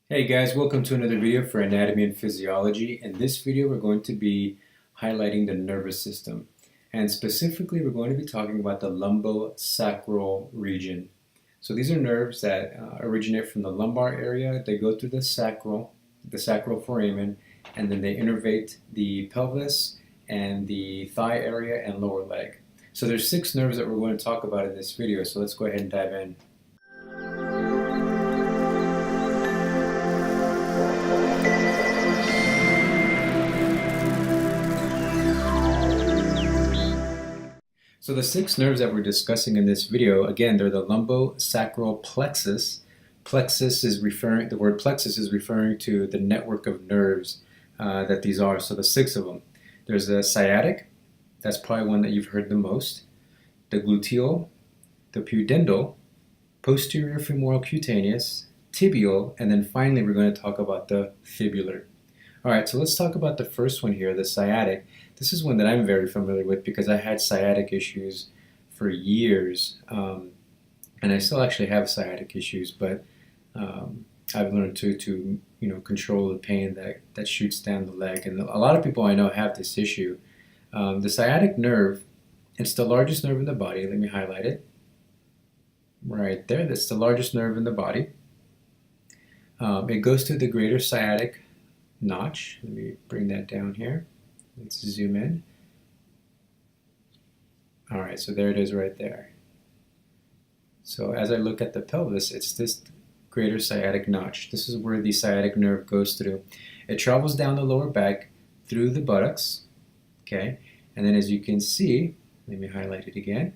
Hey guys, welcome to another video for anatomy and physiology. In this video, we're going to be highlighting the nervous system. And specifically, we're going to be talking about the lumbosacral region. So these are nerves that originate from the lumbar area. They go through the sacral foramen, and then they innervate the pelvis and the thigh area and lower leg. So there's 6 nerves that we're going to talk about in this video. So let's go ahead and dive in. So the 6 nerves that we're discussing in this video, again, they're the lumbosacral plexus. The word plexus is referring to the network of nerves that these are. So the 6 of them. There's the sciatic, that's probably one that you've heard the most. The gluteal, the pudendal, posterior femoral cutaneous, tibial, and then finally we're going to talk about the fibular. All right, so let's talk about the first one here, the sciatic. This is one that I'm very familiar with because I had sciatic issues for years, and I still actually have sciatic issues, but I've learned to control the pain that shoots down the leg. And a lot of people I know have this issue. The sciatic nerve, it's the largest nerve in the body. Let me highlight it. Right there, that's the largest nerve in the body. It goes to the greater sciatic notch. Let me bring that down here. Let's zoom in. All right, so there it is right there. So as I look at the pelvis, it's this greater sciatic notch. This is where the sciatic nerve goes through. It travels down the lower back through the buttocks, okay? And then as you can see, let me highlight it again,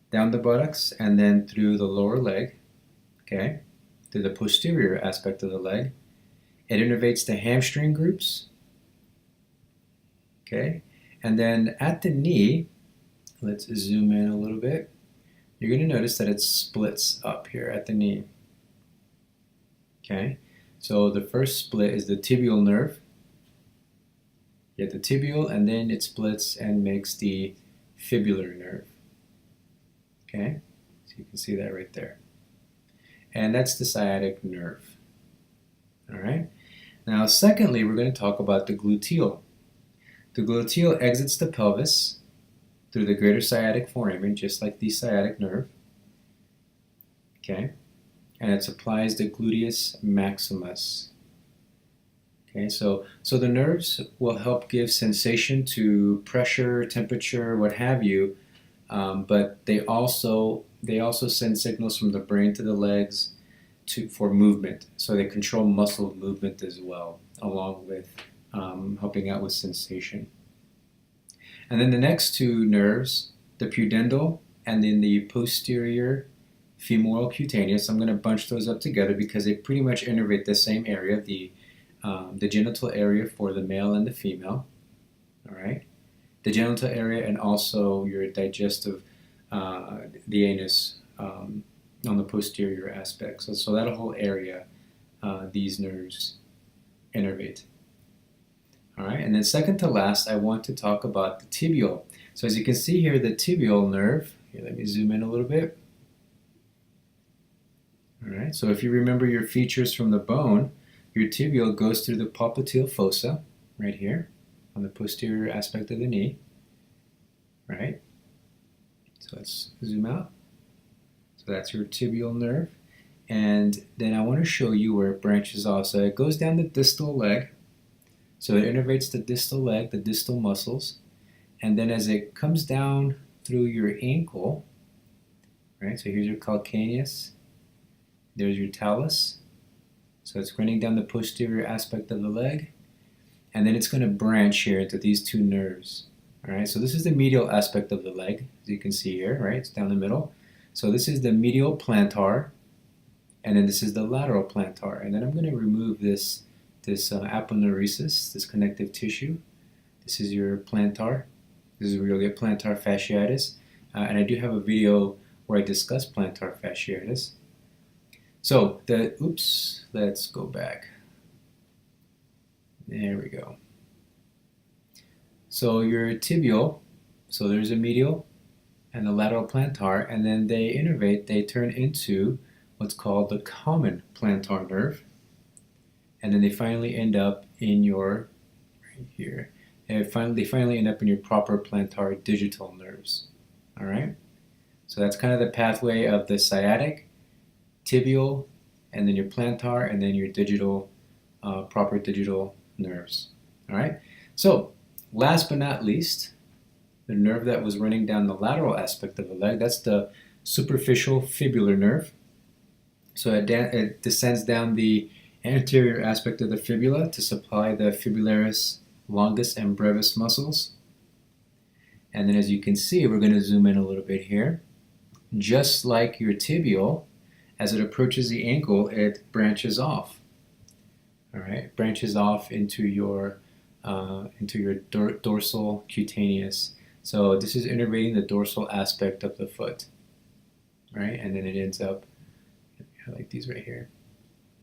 down the buttocks and then through the lower leg, okay, through the posterior aspect of the leg. It innervates the hamstring groups, okay? And then at the knee, let's zoom in a little bit. You're going to notice that it splits up here at the knee, okay? So the first split is the tibial nerve. You get the tibial, and then it splits and makes the fibular nerve, okay? So you can see that right there. And that's the sciatic nerve, all right? Now, secondly, we're going to talk about the gluteal. The gluteal exits the pelvis through the greater sciatic foramen, just like the sciatic nerve. Okay, and it supplies the gluteus maximus. Okay, so the nerves will help give sensation to pressure, temperature, what have you, but they also send signals from the brain to the legs for movement. So they control muscle movement as well, along with helping out with sensation. And then the next 2 nerves, the pudendal and then the posterior femoral cutaneous, I'm going to bunch those up together because they pretty much innervate the same area, the genital area for the male and the female. All right, the genital area and also your digestive, the anus. On the posterior aspect. So that whole area, these nerves innervate. All right, and then second to last, I want to talk about the tibial. So as you can see here, the tibial nerve, here, let me zoom in a little bit. All right, so if you remember your features from the bone, your tibial goes through the popliteal fossa, right here, on the posterior aspect of the knee, right? So let's zoom out. So that's your tibial nerve. And then I want to show you where it branches off. So it goes down the distal leg. So it innervates the distal leg, the distal muscles. And then as it comes down through your ankle, right? So here's your calcaneus. There's your talus. So it's running down the posterior aspect of the leg. And then it's going to branch here into these 2 nerves. All right, so this is the medial aspect of the leg, as you can see here, right? It's down the middle. So this is the medial plantar, and then this is the lateral plantar. And then I'm going to remove this aponeurosis, this connective tissue. This is your plantar. This is where you'll get plantar fasciitis. And I do have a video where I discuss plantar fasciitis. So let's go back. There we go. So your tibial, so there's a medial and the lateral plantar, and then they innervate, they turn into what's called the common plantar nerve. and then they finally end up in your, right here, and they finally end up in your proper plantar digital nerves. All right? So that's kind of the pathway of the sciatic, tibial, and then your plantar, and then your digital, proper digital nerves. All right? So last but not least, the nerve that was running down the lateral aspect of the leg, that's the superficial fibular nerve. So it descends down the anterior aspect of the fibula to supply the fibularis longus and brevis muscles. And then as you can see, we're going to zoom in a little bit here. Just like your tibial, as it approaches the ankle, it branches off. All right, it branches off into your dorsal cutaneous. So this is innervating the dorsal aspect of the foot, right? And then it ends up like these right here.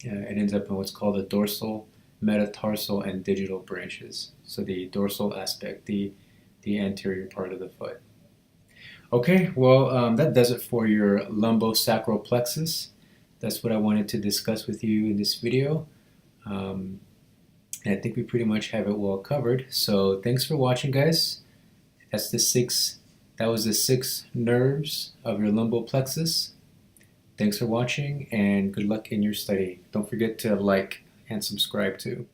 It ends up in what's called the dorsal, metatarsal, and digital branches. So the dorsal aspect, the anterior part of the foot. Okay, well, that does it for your lumbosacral plexus. That's what I wanted to discuss with you in this video. And I think we pretty much have it well covered. So thanks for watching, guys. That was the 6 nerves of your lumboplexus. Thanks for watching, and good luck in your study. Don't forget to like and subscribe too.